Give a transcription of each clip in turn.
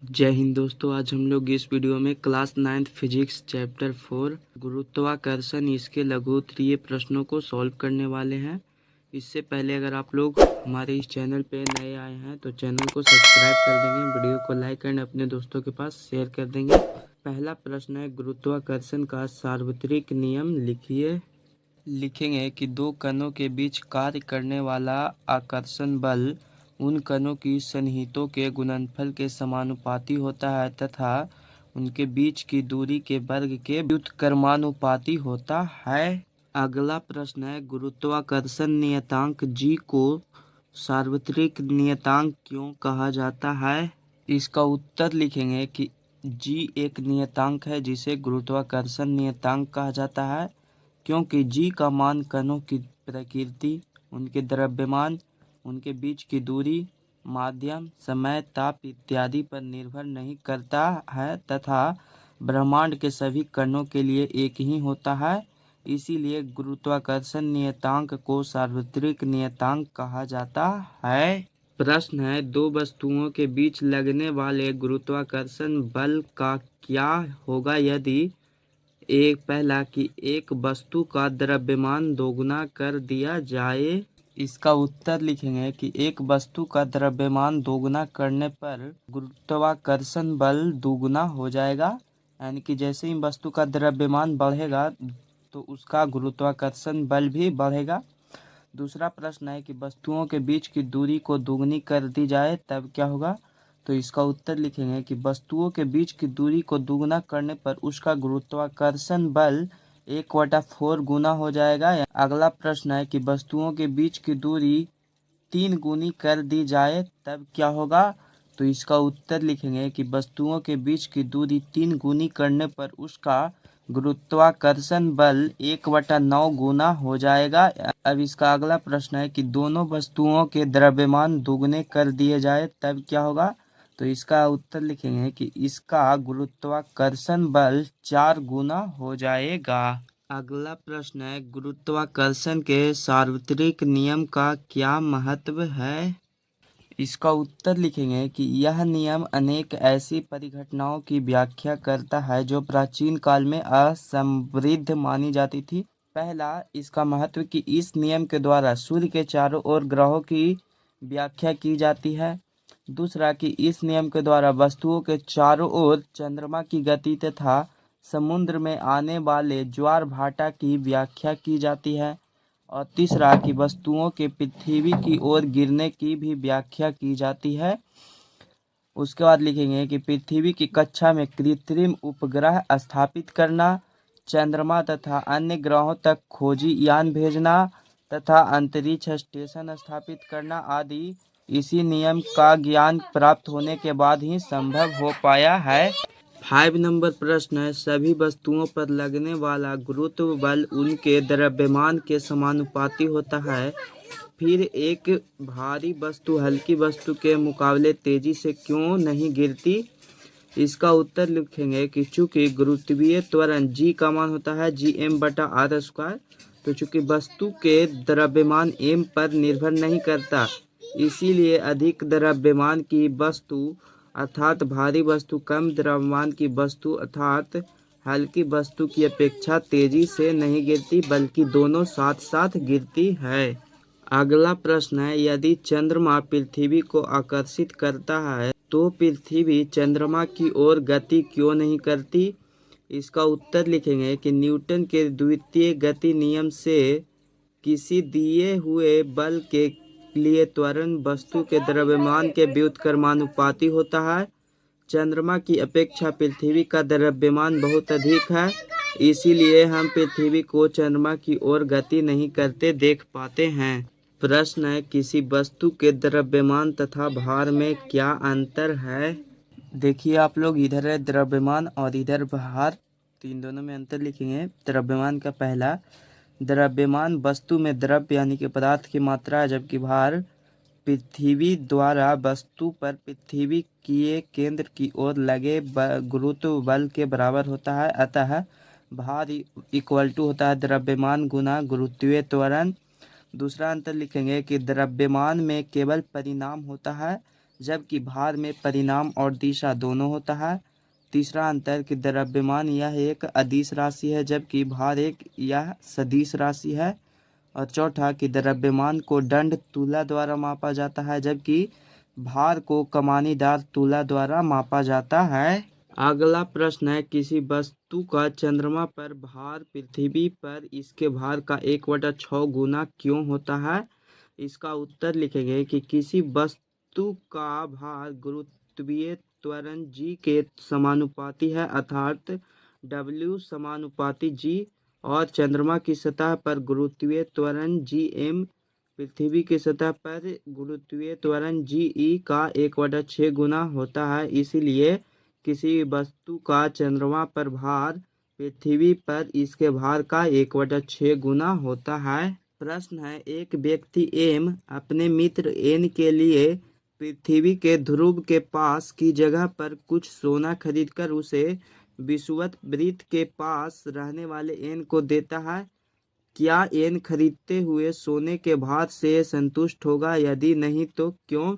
जय हिंद दोस्तों। आज हम लोग इस वीडियो में क्लास 9th फिजिक्स चैप्टर 4 गुरुत्वाकर्षण इसके लघुत्तरीय प्रश्नों को सॉल्व करने वाले हैं। इससे पहले अगर आप लोग हमारे इस चैनल पे नए आए हैं तो चैनल को सब्सक्राइब कर देंगे, वीडियो को लाइक एंड अपने दोस्तों के पास शेयर कर देंगे। पहला प्रश्न है, गुरुत्वाकर्षण का सार्वत्रिक नियम लिखिए। लिखेंगे कि दो कणों के बीच कार्य करने वाला आकर्षण बल उन कणों की सन्निहितों के गुणनफल के समानुपाती होता है तथा उनके बीच की दूरी के वर्ग के व्युत्क्रमानुपाती होता है। अगला प्रश्न है, गुरुत्वाकर्षण नियतांक g को सार्वत्रिक नियतांक क्यों कहा जाता है। इसका उत्तर लिखेंगे कि g एक नियतांक है जिसे गुरुत्वाकर्षण नियतांक कहा जाता है क्योंकि g का मान कणों की प्रकृति, उनके द्रव्यमान, उनके बीच की दूरी, माध्यम, समय, ताप इत्यादि पर निर्भर नहीं करता है तथा ब्रह्मांड के सभी कणों के लिए एक ही होता है। इसीलिए गुरुत्वाकर्षण नियतांक को सार्वत्रिक नियतांक कहा जाता है। प्रश्न है, दो वस्तुओं के बीच लगने वाले गुरुत्वाकर्षण बल का क्या होगा यदि पहला कि एक वस्तु का द्रव्यमान दोगुना कर दिया जाए। इसका उत्तर लिखेंगे कि एक वस्तु का द्रव्यमान दोगुना करने पर गुरुत्वाकर्षण बल दोगुना हो जाएगा, यानी कि जैसे ही वस्तु का द्रव्यमान बढ़ेगा तो उसका गुरुत्वाकर्षण बल भी बढ़ेगा। दूसरा प्रश्न है कि वस्तुओं के बीच की दूरी को दोगुनी कर दी जाए तब क्या होगा। तो इसका उत्तर लिखेंगे कि वस्तुओं के बीच की दूरी को दोगुना करने पर उसका गुरुत्वाकर्षण बल 1/4 गुना हो जाएगा। अगला प्रश्न है कि वस्तुओं के बीच की दूरी 3 गुनी कर दी जाए तब क्या होगा। तो इसका उत्तर लिखेंगे कि वस्तुओं के बीच की दूरी 3 गुनी करने पर उसका गुरुत्वाकर्षण बल 1/9 गुना हो जाएगा। अब इसका अगला प्रश्न है कि दोनों वस्तुओं के द्रव्यमान दोगुने कर दिए जाए तब क्या होगा। तो इसका उत्तर लिखेंगे कि इसका गुरुत्वाकर्षण बल 4 गुना हो जाएगा। अगला प्रश्न है, गुरुत्वाकर्षण के सार्वत्रिक नियम का क्या महत्व है। इसका उत्तर लिखेंगे कि यह नियम अनेक ऐसी परिघटनाओं की व्याख्या करता है जो प्राचीन काल में असंवृद्ध मानी जाती थी। पहला, इसका महत्व कि इस नियम के द्वारा सूर्य के चारों ओर ग्रहों की व्याख्या की जाती है। दूसरा, कि इस नियम के द्वारा वस्तुओं के चारों ओर चंद्रमा की गति तथा समुद्र में आने वाले ज्वार भाटा की व्याख्या की जाती है। और तीसरा, कि वस्तुओं के पृथ्वी की ओर गिरने की भी व्याख्या की जाती है। उसके बाद लिखेंगे कि पृथ्वी की कक्षा में कृत्रिम उपग्रह स्थापित करना, चंद्रमा तथा अन्य ग्रहों तक खोजी यान भेजना तथा अंतरिक्ष स्टेशन स्थापित करना आदि इसी नियम का ज्ञान प्राप्त होने के बाद ही संभव हो पाया है। 5 नंबर प्रश्न है, सभी वस्तुओं पर लगने वाला गुरुत्व बल उनके द्रव्यमान के समानुपाती होता है, फिर एक भारी वस्तु हल्की वस्तु के मुकाबले तेजी से क्यों नहीं गिरती। इसका उत्तर लिखेंगे कि चूंकि गुरुत्वीय त्वरण g का मान होता है gm/r², तो चूंकि वस्तु के द्रव्यमान m पर निर्भर नहीं करता, इसीलिए अधिक द्रव्यमान की वस्तु अर्थात भारी वस्तु कम द्रव्यमान की वस्तु अर्थात हल्की वस्तु की अपेक्षा तेजी से नहीं गिरती बल्कि दोनों साथ साथ गिरती है। अगला प्रश्न है, यदि चंद्रमा पृथ्वी को आकर्षित करता है तो पृथ्वी चंद्रमा की ओर गति क्यों नहीं करती। इसका उत्तर लिखेंगे कि न्यूटन के द्वितीय गति नियम से किसी दिए हुए बल के लिए त्वरण वस्तु के द्रव्यमान के व्युत्क्रमानुपाती होता है। चंद्रमा की अपेक्षा पृथ्वी का द्रव्यमान बहुत अधिक है, इसीलिए हम पृथ्वी को चंद्रमा की ओर गति नहीं करते देख पाते हैं। प्रश्न है, किसी वस्तु के द्रव्यमान तथा भार में क्या अंतर है। देखिए आप लोग, इधर है द्रव्यमान और इधर भार, तो इन दोनों में अंतर लिखेंगे। द्रव्यमान का पहला, द्रव्यमान वस्तु में द्रव्य यानी कि पदार्थ की मात्रा है, जबकि भार पृथ्वी द्वारा वस्तु पर पृथ्वी के केंद्र की ओर लगे गुरुत्व बल के बराबर होता है। अतः भार इक्वल टू होता है द्रव्यमान गुना गुरुत्वीय त्वरण। दूसरा अंतर लिखेंगे कि द्रव्यमान में केवल परिमाण होता है, जबकि भार में परिमाण और दिशा दोनों होता है। तीसरा अंतर कि द्रव्यमान यह एक अदिश राशि है जबकि भार एक यह सदिश राशि है। और चौथा कि द्रव्यमान को दंड तुला द्वारा मापा जाता है जबकि भार को कमानीदार तुला द्वारा मापा जाता है। अगला प्रश्न है, किसी वस्तु का चंद्रमा पर भार पृथ्वी पर इसके भार का 1/6 गुना क्यों होता है? इसका उत्तर लिखेंगे कि किसी वस्तु का भार गुरुत्वीय त्वरण g के समानुपाती है, अर्थात W समानुपाती g, और चंद्रमा की सतह पर गुरुत्वीय त्वरण gm पृथ्वी की सतह पर गुरुत्वीय त्वरण ge का 1/6 गुना होता है। इसीलिए किसी वस्तु का चंद्रमा पर भार पृथ्वी पर इसके भार का 1/6 गुना होता है। प्रश्न है, एक व्यक्ति एम अपने मित्र एन के लिए पृथ्वी के ध्रुव के पास की जगह पर कुछ सोना खरीदकर उसे विषुवत वृत्त के पास रहने वाले एन को देता है। क्या एन खरीदते हुए सोने के भार से संतुष्ट होगा? यदि नहीं तो क्यों?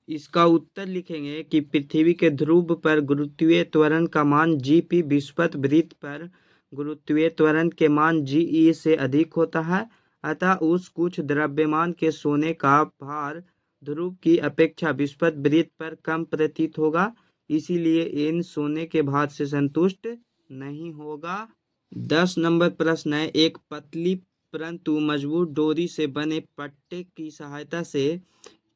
इसका उत्तर लिखेंगे कि पृथ्वी के ध्रुव पर गुरुत्वीय त्वरण का मान Gp विषुवत वृत्त पर गुरुत्वीय त्वरण के मान Ge से अधिक होता है, अतः उस कुछ द्रव्यमान के सोने का भार ध्रुव की अपेक्षा विषुवत वृत्त पर कम प्रतीत होगा, इसीलिए एन सोने के भार से संतुष्ट नहीं होगा। 10 नंबर प्रश्न है, एक पतली परंतु मजबूत डोरी से बने पट्टे की सहायता से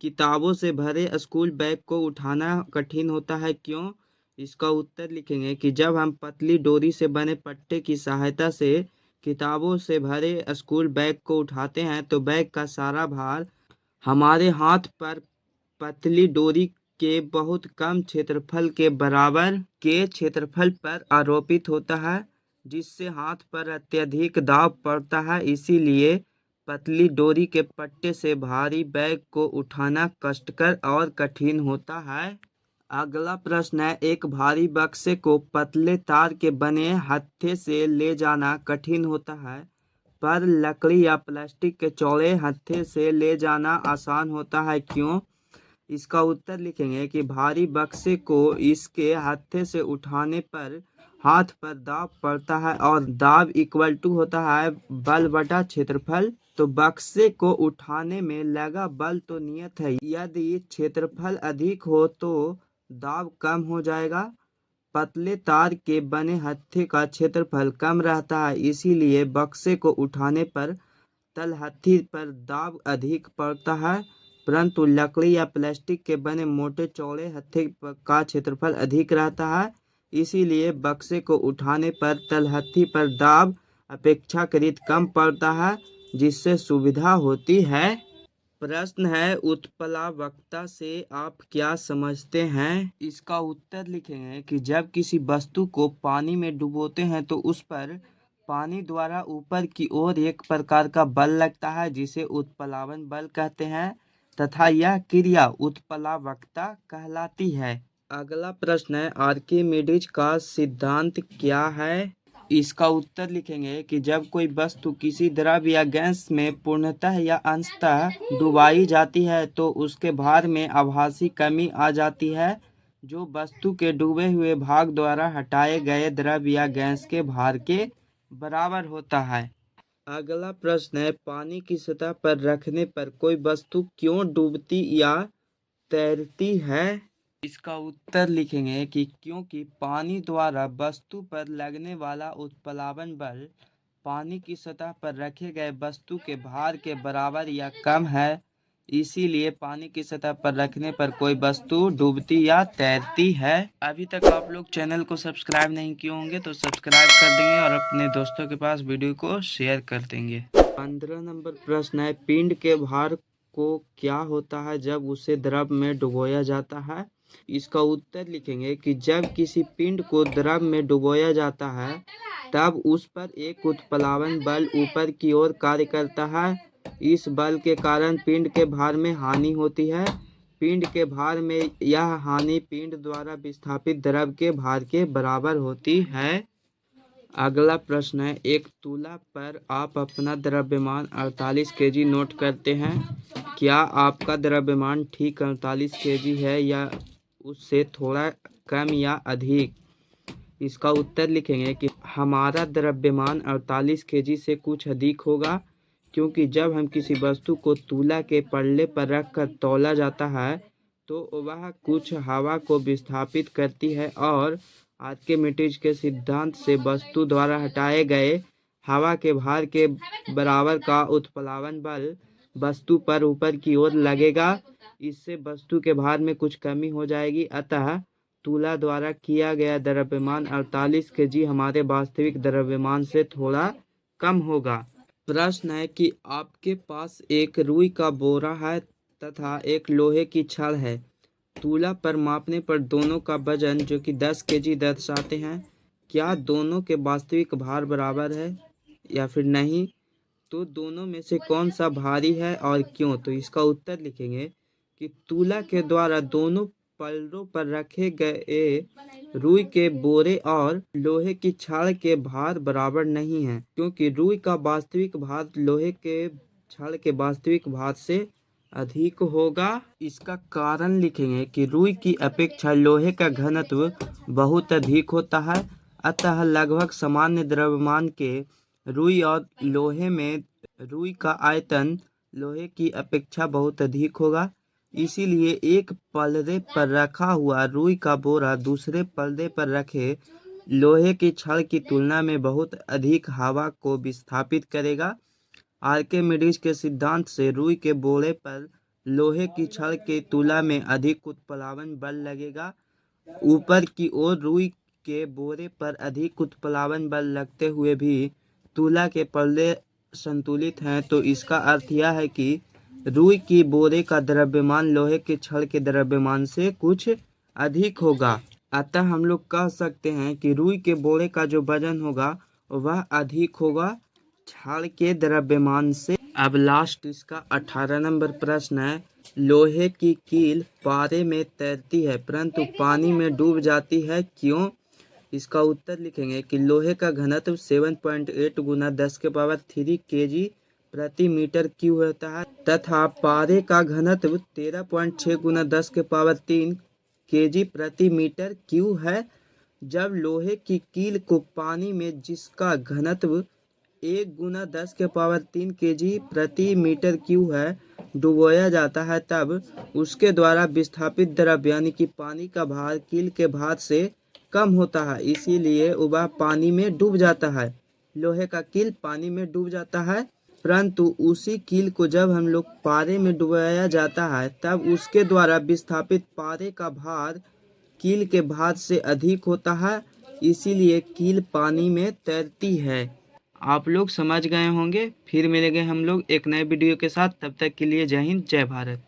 किताबों से भरे स्कूल बैग को उठाना कठिन होता है, क्यों? इसका उत्तर लिखेंगे कि जब हम पतली डोरी से बने पट्टे की सहायता से किताबों से भरे स्कूल बैग को उठाते हैं तो बैग का सारा भार हमारे हाथ पर पतली डोरी के बहुत कम क्षेत्रफल के बराबर के क्षेत्रफल पर आरोपित होता है, जिससे हाथ पर अत्यधिक दाब पड़ता है। इसीलिए पतली डोरी के पट्टे से भारी बैग को उठाना कष्टकर और कठिन होता है। अगला प्रश्न है, एक भारी बक्से को पतले तार के बने हत्थे से ले जाना कठिन होता है, पर लकड़ी या प्लास्टिक के चौड़े हत्थे से ले जाना आसान होता है, क्यों? इसका उत्तर लिखेंगे कि भारी बक्से को इसके हत्थे से उठाने पर हाथ पर दाब पड़ता है और दाब इक्वल टू होता है बल बटा क्षेत्रफल। तो बक्से को उठाने में लगा बल तो नियत है, यदि क्षेत्रफल अधिक हो तो दाब कम हो जाएगा। पतले तार के बने हत्थे का क्षेत्रफल कम रहता है, इसीलिए बक्से को उठाने पर तलहथी पर दाब अधिक पड़ता है, परंतु लकड़ी या प्लास्टिक के बने मोटे चौड़े हत्थे का क्षेत्रफल अधिक रहता है, इसीलिए बक्से को उठाने पर तलहथी पर दाब अपेक्षाकृत कम पड़ता है, जिससे सुविधा होती है। प्रश्न है, उत्प्लावकता से आप क्या समझते हैं? इसका उत्तर लिखेंगे कि जब किसी वस्तु को पानी में डुबोते हैं तो उस पर पानी द्वारा ऊपर की ओर एक प्रकार का बल लगता है जिसे उत्प्लावन बल कहते हैं, तथा यह क्रिया उत्प्लावकता कहलाती है। अगला प्रश्न है, आर्किमिडीज का सिद्धांत क्या है? इसका उत्तर लिखेंगे कि जब कोई वस्तु किसी द्रव या गैस में पूर्णतः या अंशतः डुबाई जाती है तो उसके भार में आभासी कमी आ जाती है, जो वस्तु के डूबे हुए भाग द्वारा हटाए गए द्रव या गैस के भार के बराबर होता है। अगला प्रश्न है, पानी की सतह पर रखने पर कोई वस्तु क्यों डूबती या तैरती है? इसका उत्तर लिखेंगे कि क्योंकि पानी द्वारा वस्तु पर लगने वाला उत्प्लावन बल पानी की सतह पर रखे गए वस्तु के भार के बराबर या कम है, इसीलिए पानी की सतह पर रखने पर कोई वस्तु डूबती या तैरती है। अभी तक आप लोग चैनल को सब्सक्राइब नहीं किए होंगे तो सब्सक्राइब कर देंगे और अपने दोस्तों के पास वीडियो को शेयर कर देंगे। 15 नंबर प्रश्न है, पिंड के भार को क्या होता है जब उसे द्रव में डुबोया जाता है? इसका उत्तर लिखेंगे कि जब किसी पिंड को द्रव में डुबोया जाता है तब उस पर एक उत्प्लावन बल ऊपर की ओर कार्य करता है। इस बल के कारण पिंड के भार में हानि होती है। पिंड के भार में यह हानि पिंड द्वारा विस्थापित द्रव के भार के बराबर होती है। अगला प्रश्न है, एक तुला पर आप अपना द्रव्यमान 48 केजी नोट करते हैं। क्या आपका द्रव्यमान ठीक 48 केजी है या उससे थोड़ा कम या अधिक? इसका उत्तर लिखेंगे कि हमारा द्रव्यमान 48 केजी से कुछ अधिक होगा, क्योंकि जब हम किसी वस्तु को तुला के पल्ले पर रखकर तौला जाता है तो वह कुछ हवा को विस्थापित करती है और आर्किमिडीज के सिद्धांत से वस्तु द्वारा हटाए गए हवा के भार के बराबर का उत्प्लावन बल वस्तु पर ऊपर की ओर लगेगा। इससे वस्तु के भार में कुछ कमी हो जाएगी, अतः तुला द्वारा किया गया द्रव्यमान 48 केजी हमारे वास्तविक द्रव्यमान से थोड़ा कम होगा। प्रश्न है कि आपके पास एक रुई का बोरा है तथा एक लोहे की छड़ है। तुला पर मापने पर दोनों का वजन जो कि 10 केजी दर्शाते हैं। क्या दोनों के वास्तविक भार बराबर है या फिर नहीं? तो दोनों में से कौन सा भारी है और क्यों? तो इसका उत्तर लिखेंगे कि तुला के द्वारा दोनों पल्लों पर रखे गए रुई के बोरे और लोहे की छड़ के भार बराबर नहीं है, क्योंकि रुई का वास्तविक भार लोहे के छड़ के वास्तविक भार से अधिक होगा। इसका कारण लिखेंगे कि रुई की अपेक्षा लोहे का घनत्व बहुत अधिक होता है, अतः लगभग सामान्य द्रव्यमान के रुई और लोहे में रुई का आयतन लोहे की अपेक्षा बहुत अधिक होगा। इसीलिए एक पल्ले पर रखा हुआ रुई का बोरा दूसरे पल्ले पर रखे लोहे की छड़ की तुलना में बहुत अधिक हवा को विस्थापित करेगा। आर्किमिडीज के सिद्धांत से रुई के बोरे पर लोहे की छड़ की तुलना में अधिक उत्प्लावन बल लगेगा। ऊपर की ओर रुई के बोरे पर अधिक उत्प्लावन बल लगते हुए भी तुला के पल्ले संतुलित हैं, तो इसका अर्थ यह है कि रुई की बोरे का द्रव्यमान लोहे के छड़ के द्रव्यमान से कुछ अधिक होगा। अतः हम लोग कह सकते हैं कि रुई के बोरे का जो वजन होगा वह अधिक होगा छड़ के द्रव्यमान से। अब लास्ट इसका 18 नंबर प्रश्न है, लोहे की कील पारे में तैरती है परंतु पानी में डूब जाती है, क्यों? इसका उत्तर लिखेंगे कि लोहे का घनत्व 7.8 गुना 10 के पावर 3 केजी प्रति मीटर क्यूब होता है तथा पारे का घनत्व 13.6 गुना 10 के पावर 3 केजी प्रति मीटर क्यूब है। जब लोहे की कील को पानी में जिसका घनत्व 1 गुना 10 के पावर 3 केजी प्रति मीटर क्यूब है डुबोया जाता है, तब उसके द्वारा विस्थापित द्रव्य यानी कि पानी का भार कील के भार से कम होता है, इसीलिए वह पानी में डूब जाता है। लोहे का कील पानी में डूब जाता है, परंतु उसी कील को जब हम लोग पारे में डुबाया जाता है तब उसके द्वारा विस्थापित पारे का भार कील के भार से अधिक होता है, इसीलिए कील पानी में तैरती है। आप लोग समझ गए होंगे। फिर मिलेंगे हम लोग एक नए वीडियो के साथ, तब तक के लिए जय हिंद जय भारत।